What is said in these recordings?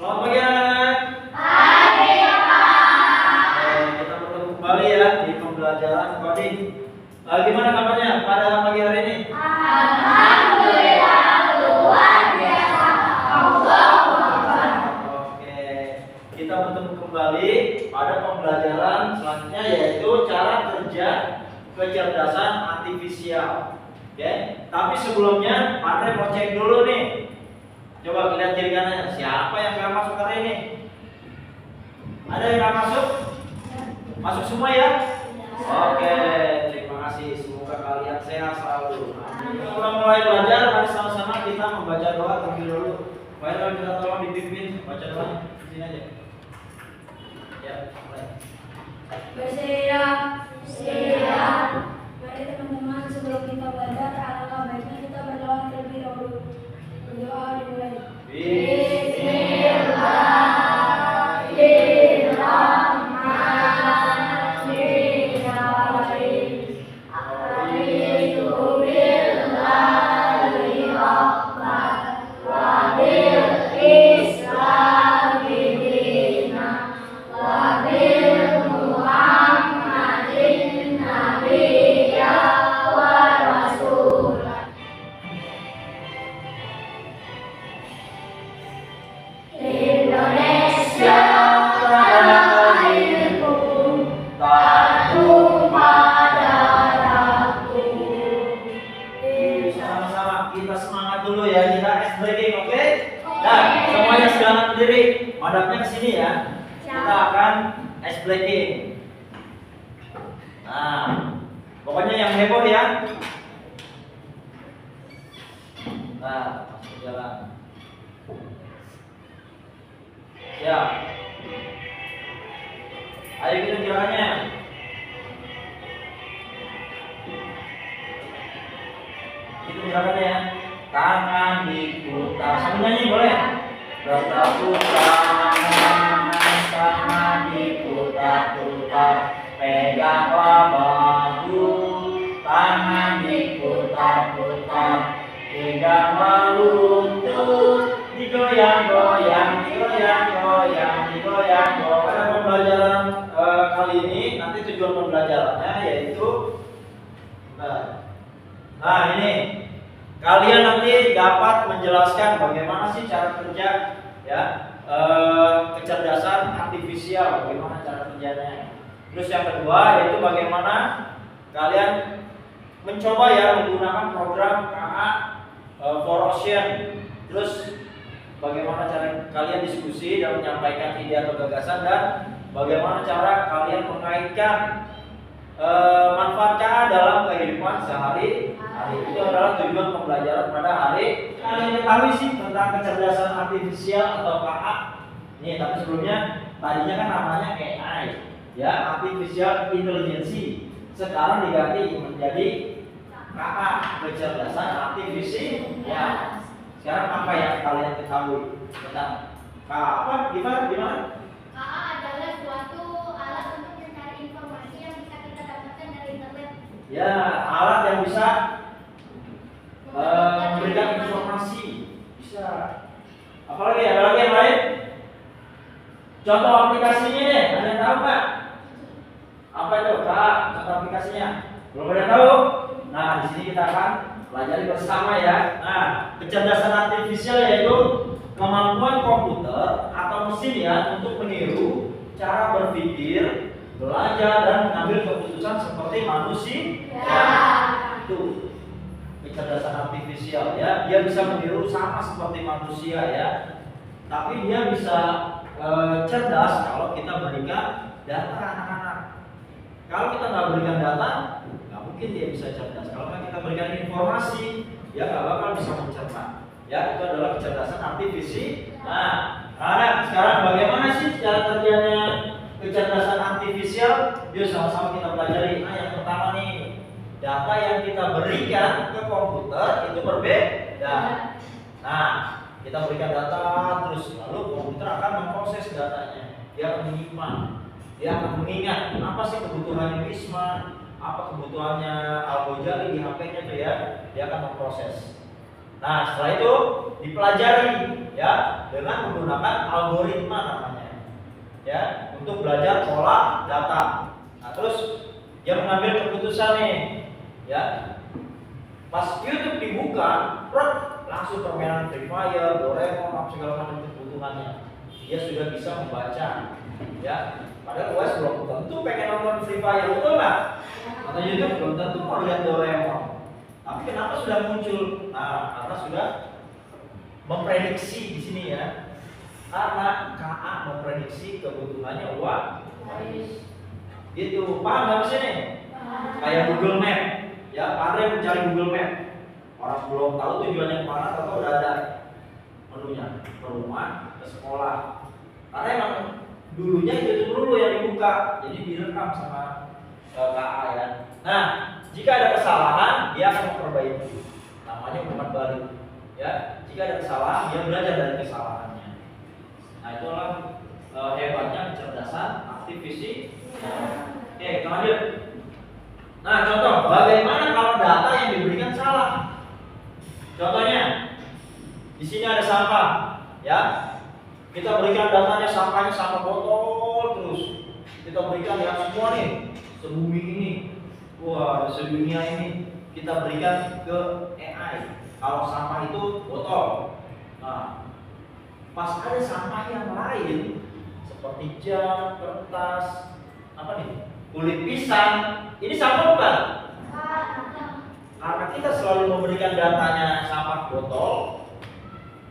Selamat pagi anak-anak. Pagi, Pak. Kita bertemu kembali ya di pembelajaran coding. Gimana kabarnya pada pagi hari ini? Alhamdulillah luar biasa. Oke, kita bertemu kembali pada pembelajaran selanjutnya yaitu cara kerja kecerdasan artifisial. Oke, tapi sebelumnya Andre mau cek dulu nih. Coba lihat kiri kanannya, siapa yang gak masuk hari ini? Ada yang gak masuk? Masuk semua ya? Oke, terima kasih. Semoga kalian sehat selalu. Sebelum mulai belajar, mari sama-sama kita membaca doa terlebih dulu. Baik, kalau kita tolong dipimpin baca doa di sini aja. Ya, mulai. Bersiap. Mari teman-teman, sebelum kita belajar, alangkah baiknya kita berdoa terlebih dahulu. Berdoa dimulai. Kita semangat dulu ya, kita ice breaking, oke? Nah, semuanya silakan berdiri, madapnya ke sini ya. Kita akan ice breaking. Nah, pokoknya yang heboh ya. Nah, masuk jalan. Siap. Ayo kita gerakannya. Itu gerakannya ya. Tangan diputar. Sambil nyanyi boleh? Bertepuk tangan diputar-putar. Peganglah bahu. Tangan diputar-putar. Peganglah lutut. Digoyang-goyang, digoyang-goyang, digoyang-goyang. Pada pembelajaran kali ini nanti tujuan pembelajarannya yaitu nah ini kalian nanti dapat menjelaskan bagaimana sih cara kerja ya kecerdasan artifisial, bagaimana cara kerjanya. Terus yang kedua yaitu bagaimana kalian mencoba ya menggunakan program KA for Ocean. Terus bagaimana cara kalian diskusi dan menyampaikan ide atau gagasan, dan bagaimana cara kalian mengaitkan manfaat KA dalam kehidupan sehari-hari. Itu adalah tujuan pembelajaran pada hari. Kalian ketahui sih tentang kecerdasan artifisial atau KA. Nih, tapi sebelumnya tadinya kan namanya AI, ya, artificial intelligence. Sekarang diganti menjadi KA, kecerdasan artifisial. Ya. Sekarang apa yang kalian ketahui tentang KA? Apa? Gimana? KA adalah suatu alat untuk mencari informasi yang bisa kita dapatkan dari internet. Ya, alat yang bisa memberikan informasi. Bisa. Apalagi? Ada lagi yang lain? Contoh aplikasinya deh, ada yang tahu nggak? Apa itu KA? Contoh aplikasinya? Belum ada yang tahu? Nah, di sini kita akan pelajari bersama ya. Nah, kecerdasan artifisial yaitu kemampuan komputer atau mesin ya untuk meniru cara berpikir, belajar dan mengambil keputusan seperti manusia. Ya. Itu kecerdasan artifisial ya. Dia bisa meniru sama seperti manusia ya. Tapi dia bisa cerdas kalau kita berikan data anak-anak. Kalau kita nggak berikan data, nggak mungkin dia bisa cerdas. Kalau kita berikan informasi, dia nggak bakal bisa mencerna. Ya, itu adalah kecerdasan artifisial. Nah, sekarang bagaimana sih cara kerjanya kecerdasan artifisial? Yuk sama-sama kita pelajari. Nah, yang pertama nih, data yang kita berikan ke komputer itu berbeda. Nah, kita berikan data terus lalu komputer akan memproses datanya. Dia akan menyimpan, dia akan mengingat apa sih kebutuhannya Wisma, apa kebutuhannya Al Ghazali di HP-nya tuh ya, dia akan memproses. Nah, setelah itu dipelajari ya dengan menggunakan algoritma namanya. Ya, untuk belajar pola data. Nah, terus dia mengambil keputusan nih. Ya. Pas YouTube dibuka, langsung permainan Free Fire, Doraemon, segala macam kebutuhannya. Dia sudah bisa membaca. Ya. Padahal UAS belum tentu pengen nonton Free Fire, betul nggak? Atau YouTube belum tentu mau lihat Doraemon. Tapi kenapa sudah muncul? Nah, karena sudah memprediksi di sini ya. Karena KA memprediksi kebutuhannya UAS. Gitu, paham nggak sini? Kayak Google Map, ya, Pak mencari Google Map. Orang belum tahu tujuannya kemana, tapi udah ada menunya, ke rumah, ke sekolah. Karena emang dulunya itu dulu yang dibuka, jadi direkam sama KA ya. Nah, jika ada kesalahan, dia akan memperbaiki. Namanya umpan balik. Ya, jika ada kesalahan, dia belajar dari kesalahannya. Nah, itulah hebatnya kecerdasan artifisial. Oke, kita lanjut. Nah, contoh, bagaimana kalau data yang diberikan salah? Contohnya, di sini ada sampah, ya. Kita berikan datanya sampahnya sampah botol terus. Kita berikan ya semua nih, sebumi ini, wah, sedunia ini kita berikan ke AI. Kalau sampah itu botol. Nah, pas ada sampah yang lain seperti jam, kertas, apa nih? Kulit pisang, ini sampah bukan? Karena kita selalu memberikan datanya sampah botol,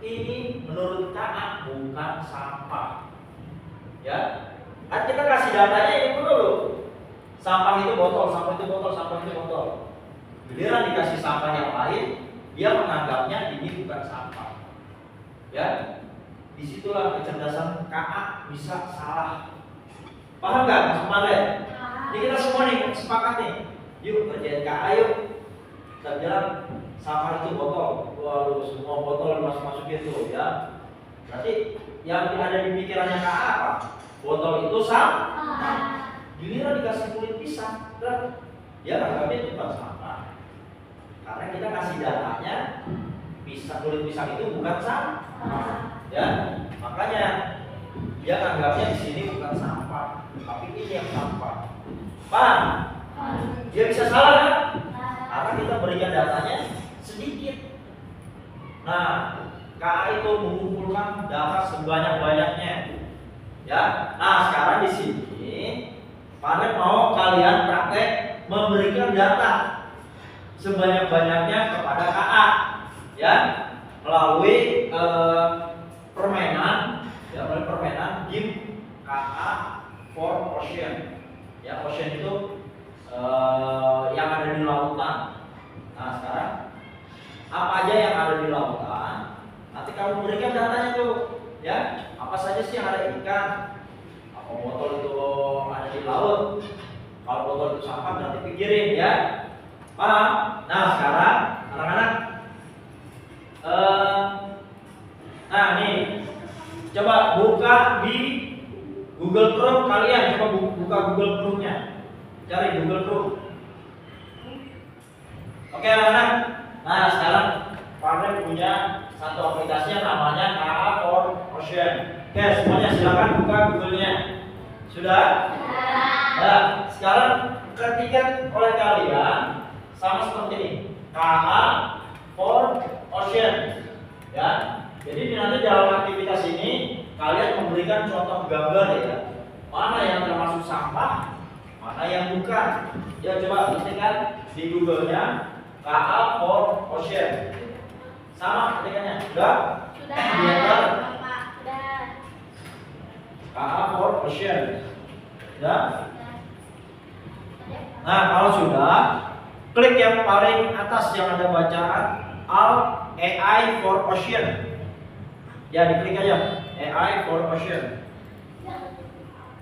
ini menurut KA bukan sampah. Ya, kan kita kasih datanya ini dulu. Sampah itu botol, sampah itu botol, sampah itu botol. Giliran dikasih sampah yang lain, dia menganggapnya ini bukan sampah. Ya, disitulah kecerdasan KA bisa salah. Paham nggak, Mas Mare? Jadi kita semua nih sepakat nih, yuk kerjain KA yuk. Kita bilang sampah itu botol, waduh semua botol dimasukin tuh ya. Berarti yang ada di pikirannya KA apa? Botol itu sampah. Giliran dikasih kulit pisang, dan dia anggapnya itu bukan sampah. Karena kita kasih datanya, kulit pisang itu bukan sampah. Ya, makanya dia anggapnya di sini bukan sampah, tapi ini yang sampah. Paham? Dia bisa salah kan? Karena kita berikan datanya sedikit. Nah, KA itu mengumpulkan data sebanyak-banyaknya. Ya. Nah, sekarang di sini Pak mau kalian praktek memberikan data sebanyak-banyaknya kepada KA. Ya, melalui permainan, ya, melalui permainan game KA for Ocean. Ya, ocean itu yang ada di lautan. Nah, sekarang apa aja yang ada di lautan? Nanti kamu berikan datanya tuh, ya. Apa saja sih yang ada ikan? Apa botol itu ada di laut? Kalau botol itu sampah nanti pikirin ya. Paham? Nah, sekarang anak-anak, nah nih, coba buka di Google Chrome kalian, coba buka Google Chrome-nya. Cari Google Chrome. Oke anak-anak. Nah, sekarang Pak punya satu aplikasi yang namanya KA for Ocean. Oke, semuanya silakan buka Google-nya. Sudah? Nah, sekarang ketikkan oleh kalian sama seperti ini. KA for Ocean. Ya. Jadi nanti dalam aktivitas ini kalian memberikan contoh gambar ya. Mana yang termasuk sampah, mana yang bukan. Ya, coba ketikkan di Google-nya KA for Ocean. Sama ketikannya. Sudah? Sudah. KA for Ocean. Ya? Nah, kalau sudah, klik yang paling atas yang ada bacaan Alt AI for Ocean. Ya, diklik aja AI for Ocean.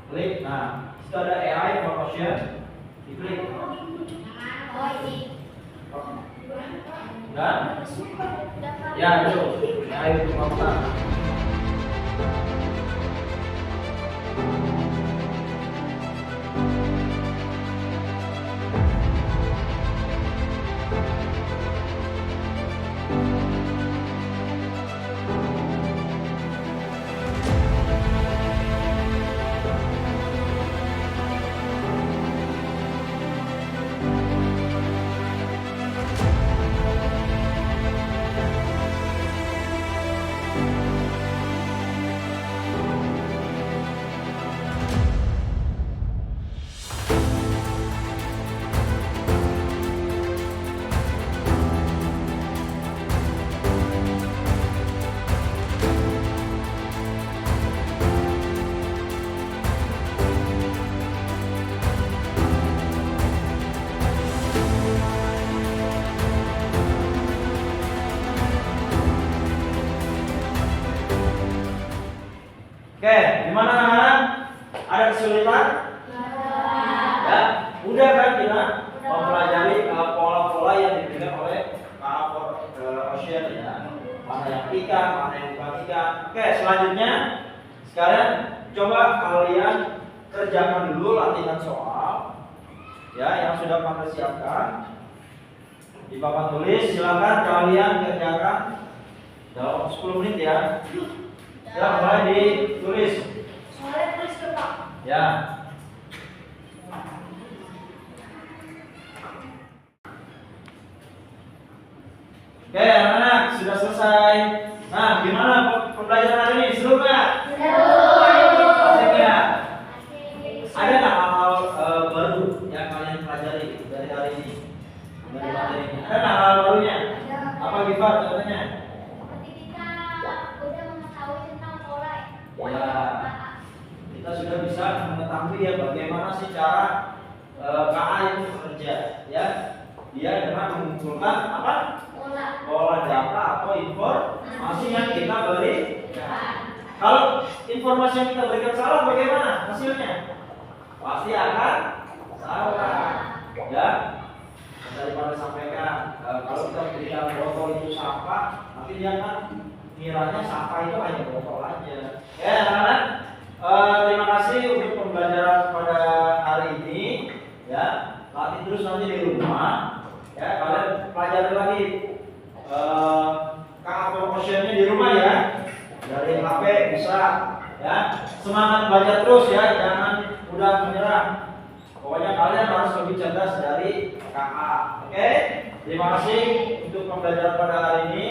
Klik. Nah, itu ada AI for Ocean. Diklik. Dan ya itu AI for Ocean. Oke, gimana anak-anak? Ada kesulitan? Ya, udah kan kita mempelajari pola-pola yang diberikan oleh Ocean ya. Mana yang ikan, mana yang bukan ikan. Oke, selanjutnya sekarang coba kalian kerjakan dulu latihan soal ya yang sudah Pak siapkan. Di papan tulis silakan kalian kerjakan dalam 10 menit ya. Ya, mulai ditulis. Soalnya tulis ke Pak. Ya. Oke, anak-anak sudah selesai. Nah, gimana pembelajaran hari ini? Seru nggak? Asik ya? Ada nggak hal-hal baru yang kalian pelajari dari hari ini? Dari materi ini? Ada nggak hal barunya? Apa Gifar contohnya? Seperti kita udah mengetahui tentang pola Ya, kita sudah bisa mengetahui ya bagaimana sih cara KA itu bekerja ya. Dia dengan mengumpulkan apa? Pola data atau informasi yang kita berikan. Kalau informasi yang kita berikan salah bagaimana hasilnya? Pasti akan salah. Ya. Daripada sampaikan kalau kita berikan botol itu sampah, nanti dia kan kiranya sampah itu hanya botol aja. Ya, anak-anak, terima kasih untuk pembelajaran pada hari ini. Ya, latih terus nanti di rumah. Ya, kalian pelajari lagi Ocean-nya di rumah ya. Dari HP bisa. Ya, semangat belajar terus ya, jangan mudah menyerah. Pokoknya kalian harus lebih cerdas dari KA. Oke? Terima kasih untuk pembelajaran pada hari ini.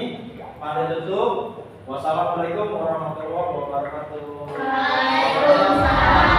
Mari tutup. Wassalamualaikum warahmatullahi wabarakatuh. Waalaikumsalam.